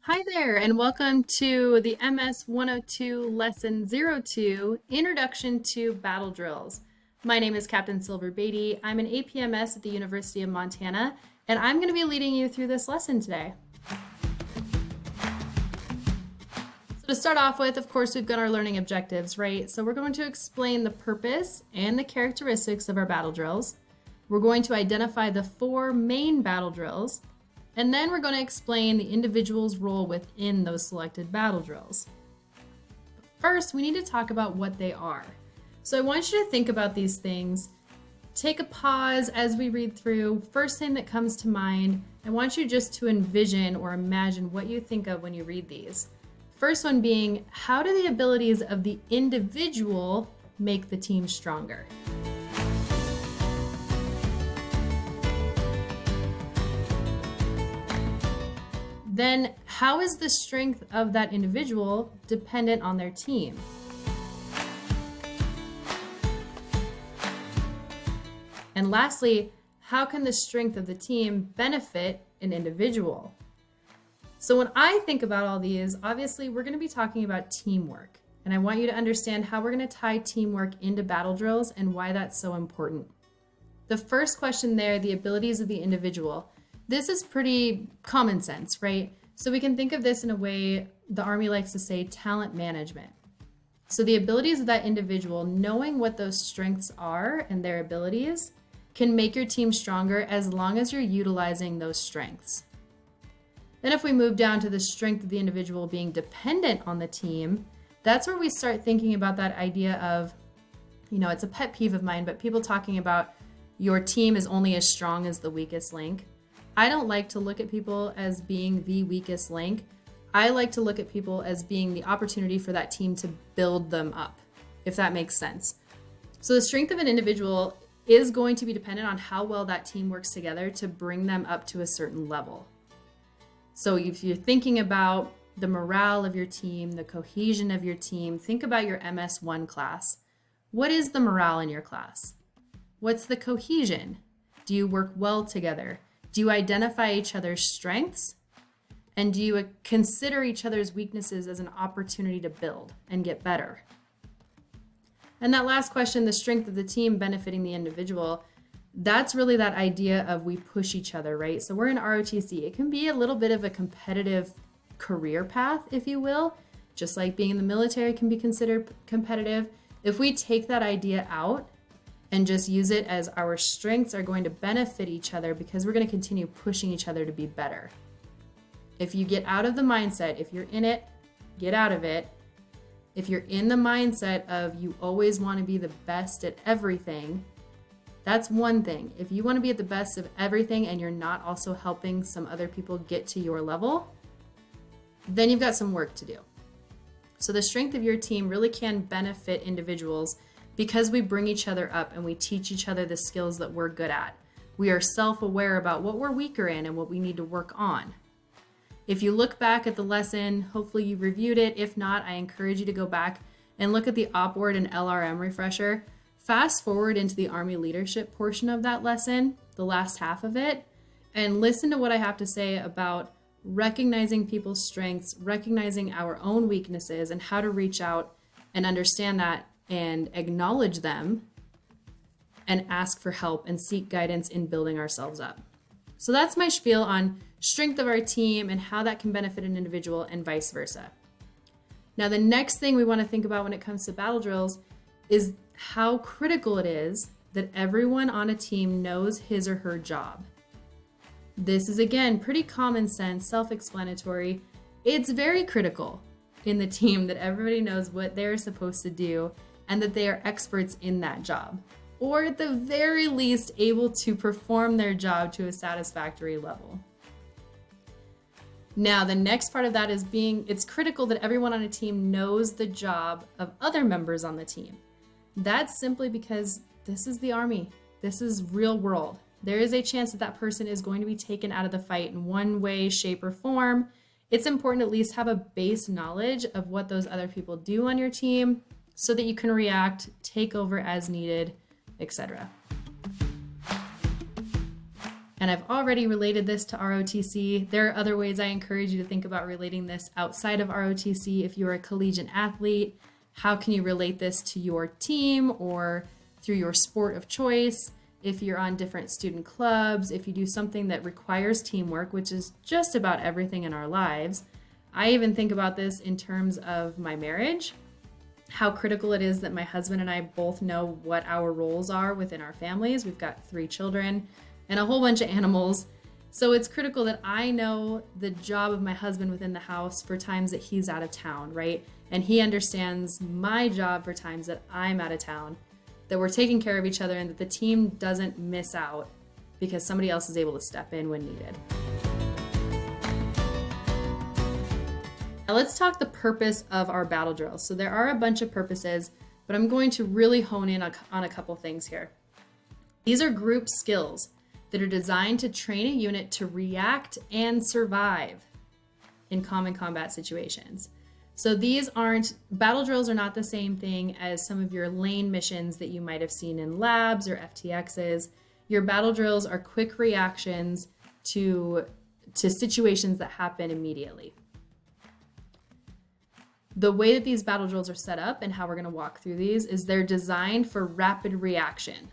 Hi there, and welcome to the MS102 Lesson 02, Introduction to Battle Drills. My name is Captain Silver Beatty. I'm an APMS at the University of Montana, and I'm going to be leading you through this lesson today. So to start off with, of course, we've got our learning objectives, right? So we're going to explain the purpose and the characteristics of our battle drills. We're going to identify the 4 main battle drills. And then we're going to explain the individual's role within those selected battle drills. First, we need to talk about what they are. So I want you to think about these things. Take a pause as we read through. First thing that comes to mind, I want you just to envision or imagine what you think of when you read these. First one being, how do the abilities of the individual make the team stronger? Then how is the strength of that individual dependent on their team? And lastly, how can the strength of the team benefit an individual? So when I think about all these, obviously we're going to be talking about teamwork. And I want you to understand how we're going to tie teamwork into battle drills and why that's so important. The first question there, the abilities of the individual. This is pretty common sense, right? So we can think of this in a way the Army likes to say talent management. So the abilities of that individual, knowing what those strengths are and their abilities, can make your team stronger as long as you're utilizing those strengths. Then if we move down to the strength of the individual being dependent on the team, that's where we start thinking about that idea of, it's a pet peeve of mine, but people talking about your team is only as strong as the weakest link. I don't like to look at people as being the weakest link. I like to look at people as being the opportunity for that team to build them up, if that makes sense. So the strength of an individual is going to be dependent on how well that team works together to bring them up to a certain level. So if you're thinking about the morale of your team, the cohesion of your team, think about your MS1 class. What is the morale in your class? What's the cohesion? Do you work well together? Do you identify each other's strengths? And do you consider each other's weaknesses as an opportunity to build and get better? And that last question, the strength of the team benefiting the individual, that's really that idea of we push each other, right? So we're in ROTC. It can be a little bit of a competitive career path, if you will, just like being in the military can be considered competitive. If we take that idea out and just use it as our strengths are going to benefit each other because we're going to continue pushing each other to be better. If you get out of the mindset, if you're in it, get out of it. If you're in the mindset of you always want to be the best at everything, that's one thing. If you want to be at the best of everything and you're not also helping some other people get to your level, then you've got some work to do. So the strength of your team really can benefit individuals because we bring each other up and we teach each other the skills that we're good at. We are self-aware about what we're weaker in and what we need to work on. If you look back at the lesson, hopefully you reviewed it. If not, I encourage you to go back and look at the OpWord and LRM refresher. Fast forward into the Army leadership portion of that lesson, the last half of it, and listen to what I have to say about recognizing people's strengths, recognizing our own weaknesses, and how to reach out and understand that and acknowledge them and ask for help and seek guidance in building ourselves up. So that's my spiel on strength of our team and how that can benefit an individual and vice versa. Now, the next thing we want to think about when it comes to battle drills is how critical it is that everyone on a team knows his or her job. This is, again, pretty common sense, self-explanatory. It's very critical in the team that everybody knows what they're supposed to do and that they are experts in that job, or at the very least able to perform their job to a satisfactory level. Now, the next part of that is it's critical that everyone on a team knows the job of other members on the team. That's simply because this is the Army. This is real world. There is a chance that that person is going to be taken out of the fight in one way, shape, or form. It's important to at least have a base knowledge of what those other people do on your team so that you can react, take over as needed, etc. And I've already related this to ROTC. There are other ways I encourage you to think about relating this outside of ROTC. If you're a collegiate athlete, how can you relate this to your team or through your sport of choice? If you're on different student clubs, if you do something that requires teamwork, which is just about everything in our lives. I even think about this in terms of my marriage, how critical it is that my husband and I both know what our roles are within our families. We've got 3 children and a whole bunch of animals. So it's critical that I know the job of my husband within the house for times that he's out of town, right? And he understands my job for times that I'm out of town, that we're taking care of each other and that the team doesn't miss out because somebody else is able to step in when needed. Now let's talk the purpose of our battle drills. So there are a bunch of purposes, but I'm going to really hone in on a couple things here. These are group skills that are designed to train a unit to react and survive in common combat situations. So battle drills are not the same thing as some of your lane missions that you might have seen in labs or FTXs. Your battle drills are quick reactions to situations that happen immediately. The way that these battle drills are set up and how we're going to walk through these is they're designed for rapid reaction.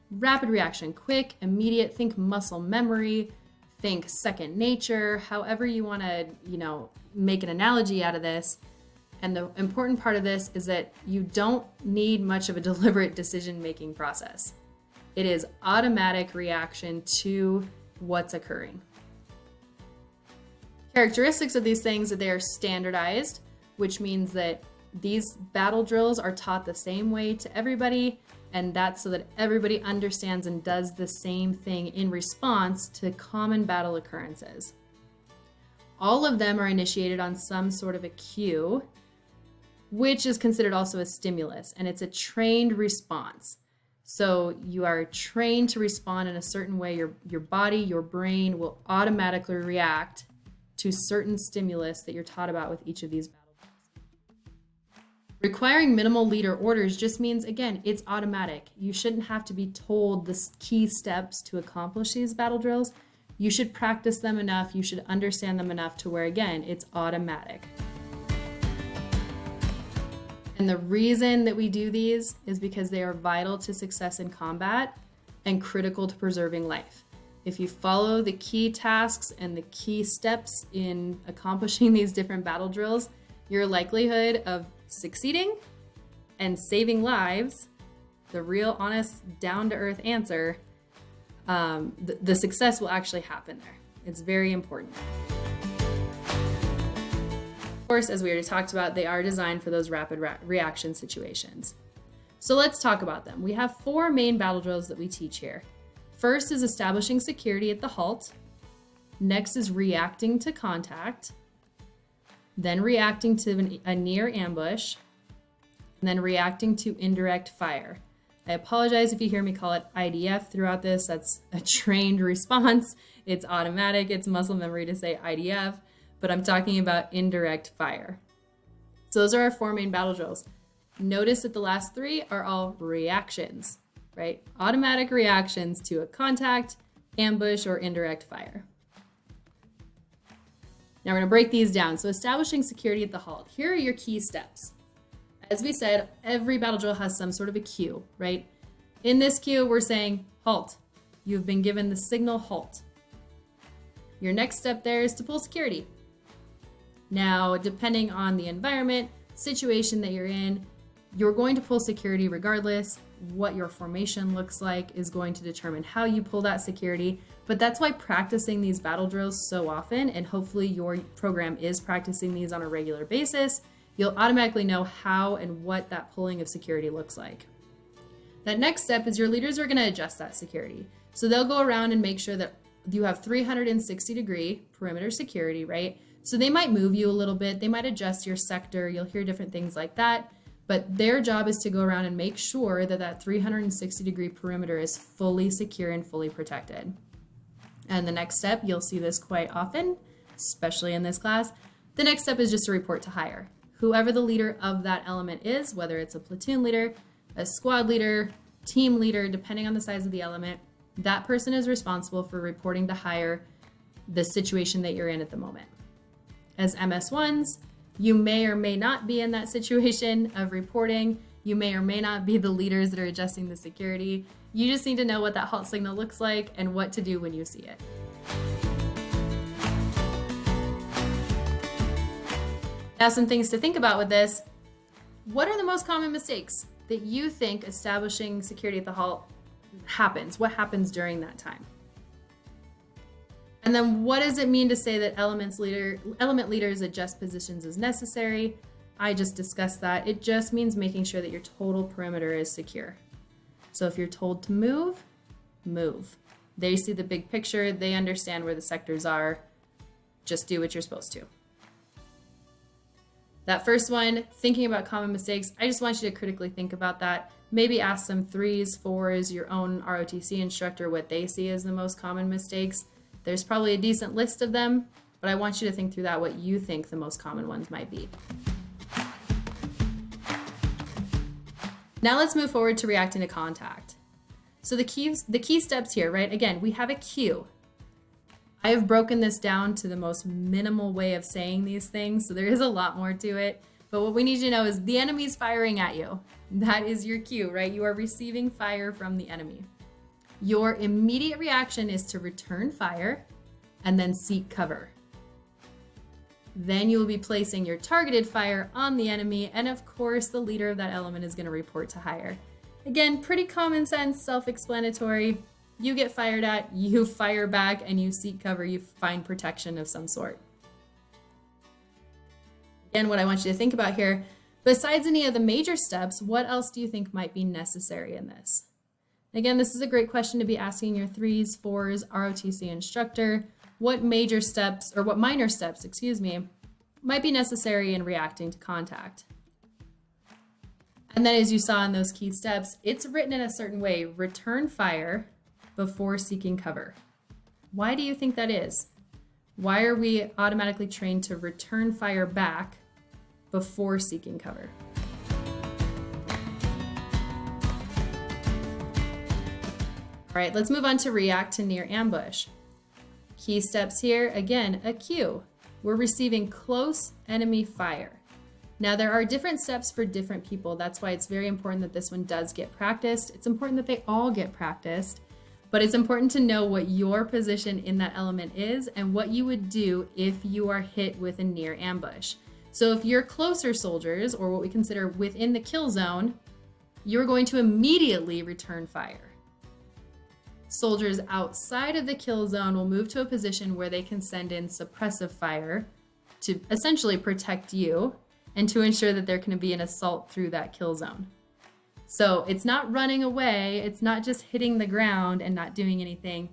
Rapid reaction, quick, immediate, think muscle memory, think second nature, however you want to, make an analogy out of this. And the important part of this is that you don't need much of a deliberate decision-making process. It is automatic reaction to what's occurring. Characteristics of these things are they are standardized, which means that these battle drills are taught the same way to everybody. And that's so that everybody understands and does the same thing in response to common battle occurrences. All of them are initiated on some sort of a cue, which is considered also a stimulus, and it's a trained response. So you are trained to respond in a certain way. Your body, your brain will automatically react to certain stimulus that you're taught about with each of these battle. Requiring minimal leader orders just means, again, it's automatic. You shouldn't have to be told the key steps to accomplish these battle drills. You should practice them enough. You should understand them enough to where, again, it's automatic. And the reason that we do these is because they are vital to success in combat and critical to preserving life. If you follow the key tasks and the key steps in accomplishing these different battle drills, your likelihood of succeeding and saving lives, the real, honest, down-to-earth answer, the success will actually happen there. It's very important. Of course, as we already talked about, they are designed for those rapid reaction situations. So let's talk about them. We have 4 main battle drills that we teach here. First is establishing security at the halt. Next is reacting to contact. Then reacting to a near ambush, and then reacting to indirect fire. I apologize if you hear me call it IDF throughout this. That's a trained response. It's automatic. It's muscle memory to say IDF, but I'm talking about indirect fire. So those are our 4 main battle drills. Notice that the last 3 are all reactions, right? Automatic reactions to a contact, ambush, or indirect fire. Now we're going to break these down. So establishing security at the halt. Here are your key steps. As we said, every battle drill has some sort of a cue, right? In this cue, we're saying halt. You've been given the signal halt. Your next step there is to pull security. Now, depending on the environment, situation that you're in, you're going to pull security regardless. What your formation looks like is going to determine how you pull that security. But that's why practicing these battle drills so often, and hopefully your program is practicing these on a regular basis, you'll automatically know how and what that pulling of security looks like. That next step is your leaders are going to adjust that security. So they'll go around and make sure that you have 360-degree perimeter security, right? So they might move you a little bit. They might adjust your sector. You'll hear different things like that. But their job is to go around and make sure that that 360-degree perimeter is fully secure and fully protected. And the next step, you'll see this quite often, especially in this class. The next step is just to report to higher. Whoever the leader of that element is, whether it's a platoon leader, a squad leader, team leader, depending on the size of the element, That person is responsible for reporting to higher the situation that you're in at the moment. As MS1s, you may or may not be in that situation of reporting. You may or may not be the leaders that are adjusting the security. You just need to know what that halt signal looks like and what to do when you see it. Now, some things to think about with this. What are the most common mistakes that you think establishing security at the halt happens? What happens during that time? And then what does it mean to say that element leaders adjust positions as necessary? I just discussed that. It just means making sure that your total perimeter is secure. So if you're told to move, move. They see the big picture. They understand where the sectors are. Just do what you're supposed to. That first one, thinking about common mistakes, I just want you to critically think about that. Maybe ask some 3s, 4s, your own ROTC instructor what they see as the most common mistakes. There's probably a decent list of them, but I want you to think through that, what you think the most common ones might be. Now let's move forward to reacting to contact. So the key steps here, right? Again, we have a cue. I have broken this down to the most minimal way of saying these things, so there is a lot more to it. But what we need you to know is the enemy's firing at you. That is your cue, right? You are receiving fire from the enemy. Your immediate reaction is to return fire and then seek cover. Then you will be placing your targeted fire on the enemy, and of course, the leader of that element is going to report to higher. Again, pretty common sense, self-explanatory. You get fired at, you fire back, and you seek cover, you find protection of some sort. Again, what I want you to think about here, besides any of the major steps, what else do you think might be necessary in this? Again, this is a great question to be asking your 3s, 4s, ROTC instructor. What minor steps, might be necessary in reacting to contact? And then as you saw in those key steps, it's written in a certain way, return fire before seeking cover. Why do you think that is? Why are we automatically trained to return fire back before seeking cover? All right, let's move on to react to near ambush. Key steps here, again, a cue. We're receiving close enemy fire. Now there are different steps for different people. That's why it's very important that this one does get practiced. It's important that they all get practiced, but it's important to know what your position in that element is and what you would do if you are hit with a near ambush. So if you're closer soldiers, or what we consider within the kill zone, you're going to immediately return fire. Soldiers outside of the kill zone will move to a position where they can send in suppressive fire to essentially protect you and to ensure that there can be an assault through that kill zone. So it's not running away, it's not just hitting the ground and not doing anything.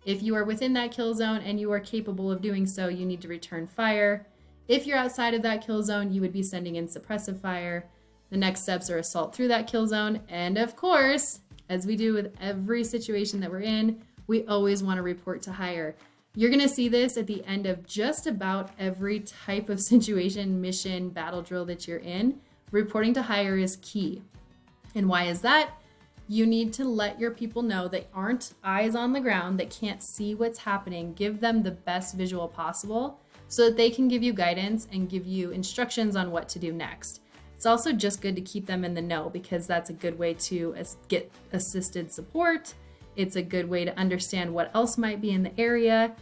If you are within that kill zone and you are capable of doing so, you need to return fire. If you're outside of that kill zone, you would be sending in suppressive fire. The next steps are assault through that kill zone, and of course, as we do with every situation that we're in, we always want to report to higher. You're going to see this at the end of just about every type of situation, mission, battle drill that you're in. Reporting to higher is key. And why is that? You need to let your people know that aren't eyes on the ground, that can't see what's happening. Give them the best visual possible so that they can give you guidance and give you instructions on what to do next. It's also just good to keep them in the know because that's a good way to get assisted support. It's a good way to understand what else might be in the area.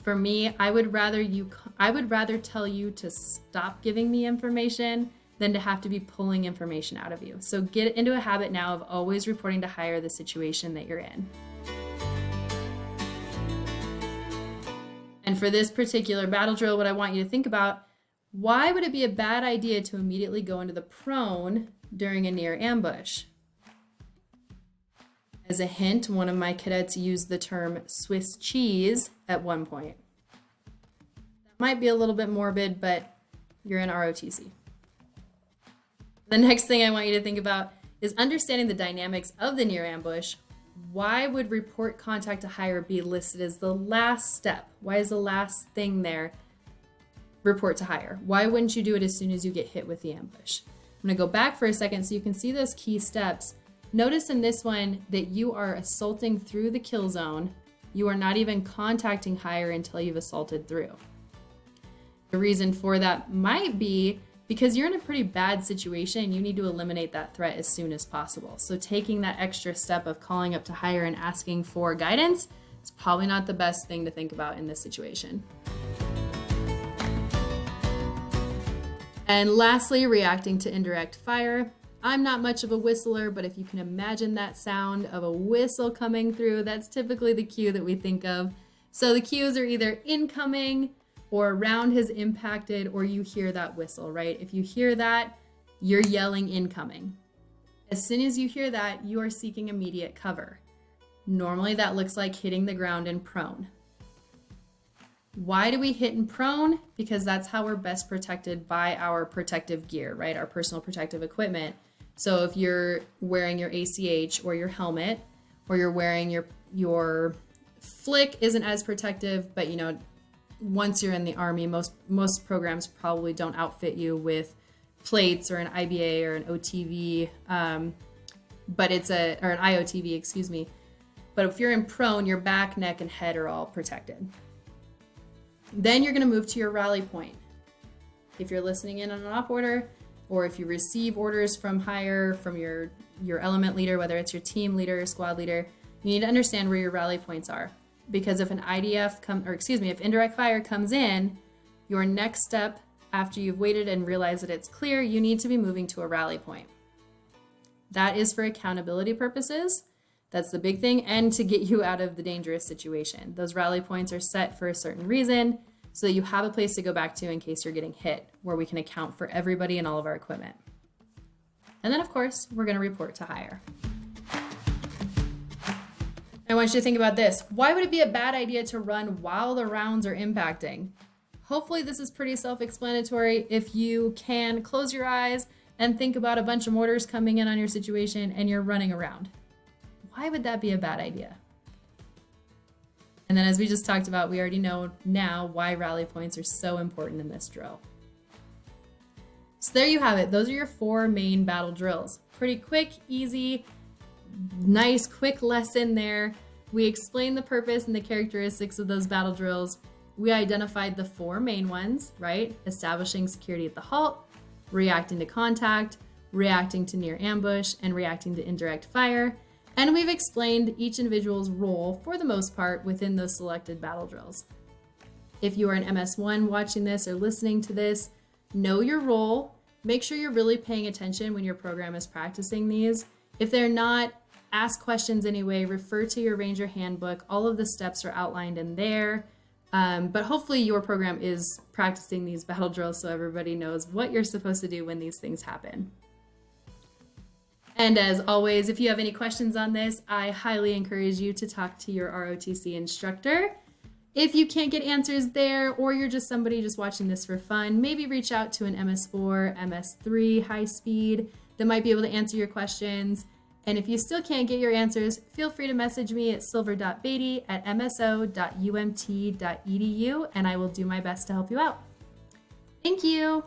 For me, I would rather tell you to stop giving me information than to have to be pulling information out of you. So get into a habit now of always reporting to higher the situation that you're in. And for this particular battle drill, what I want you to think about, why would it be a bad idea to immediately go into the prone during a near ambush? As a hint, one of my cadets used the term Swiss cheese at one point. That might be a little bit morbid, but you're in ROTC. The next thing I want you to think about is understanding the dynamics of the near ambush. Why would report contact to higher be listed as the last step? Why is the last thing there report to higher? Why wouldn't you do it as soon as you get hit with the ambush? I'm going to go back for a second so you can see those key steps. Notice in this one that you are assaulting through the kill zone. You are not even contacting higher until you've assaulted through. The reason for that might be because you're in a pretty bad situation and you need to eliminate that threat as soon as possible. So taking that extra step of calling up to higher and asking for guidance is probably not the best thing to think about in this situation. And lastly, reacting to indirect fire. I'm not much of a whistler, but if you can imagine that sound of a whistle coming through, that's typically the cue that we think of. So the cues are either incoming, or a round has impacted, or you hear that whistle, right? If you hear that, you're yelling incoming. As soon as you hear that, you are seeking immediate cover. Normally that looks like hitting the ground in prone. Why do we hit in prone? Because that's how we're best protected by our protective gear, right? Our personal protective equipment. So if you're wearing your ACH or your helmet, or you're wearing your flick isn't as protective, but once you're in the Army, most programs probably don't outfit you with plates or an IBA or an OTV, or an IOTV, excuse me. But if you're in prone, your back, neck, and head are all protected. Then you're going to move to your rally point. If you're listening in on an op order, or if you receive orders from higher, from your element leader, whether it's your team leader or squad leader, you need to understand where your rally points are. Because if if indirect fire comes in, your next step after you've waited and realized that it's clear, you need to be moving to a rally point. That is for accountability purposes. That's the big thing, and to get you out of the dangerous situation. Those rally points are set for a certain reason so that you have a place to go back to in case you're getting hit, where we can account for everybody and all of our equipment. And then, of course, we're going to report to higher. I want you to think about this. Why would it be a bad idea to run while the rounds are impacting? Hopefully this is pretty self-explanatory. If you can, close your eyes and think about a bunch of mortars coming in on your situation and you're running around. Why would that be a bad idea? And then as we just talked about, we already know now why rally points are so important in this drill. So there you have it. Those are your 4 main battle drills. Pretty quick, easy, nice, quick lesson there. We explained the purpose and the characteristics of those battle drills. We identified the 4 main ones, right? Establishing security at the halt, reacting to contact, reacting to near ambush, and reacting to indirect fire. And we've explained each individual's role, for the most part, within those selected battle drills. If you are an MS1 watching this or listening to this, know your role. Make sure you're really paying attention when your program is practicing these. If they're not, ask questions anyway, refer to your Ranger handbook. All of the steps are outlined in there. But hopefully your program is practicing these battle drills so everybody knows what you're supposed to do when these things happen. And as always, if you have any questions on this, I highly encourage you to talk to your ROTC instructor. If you can't get answers there, or you're just somebody just watching this for fun, maybe reach out to an MS4, MS3 high speed that might be able to answer your questions. And if you still can't get your answers, feel free to message me at silver.beatty@mso.umt.edu, and I will do my best to help you out. Thank you.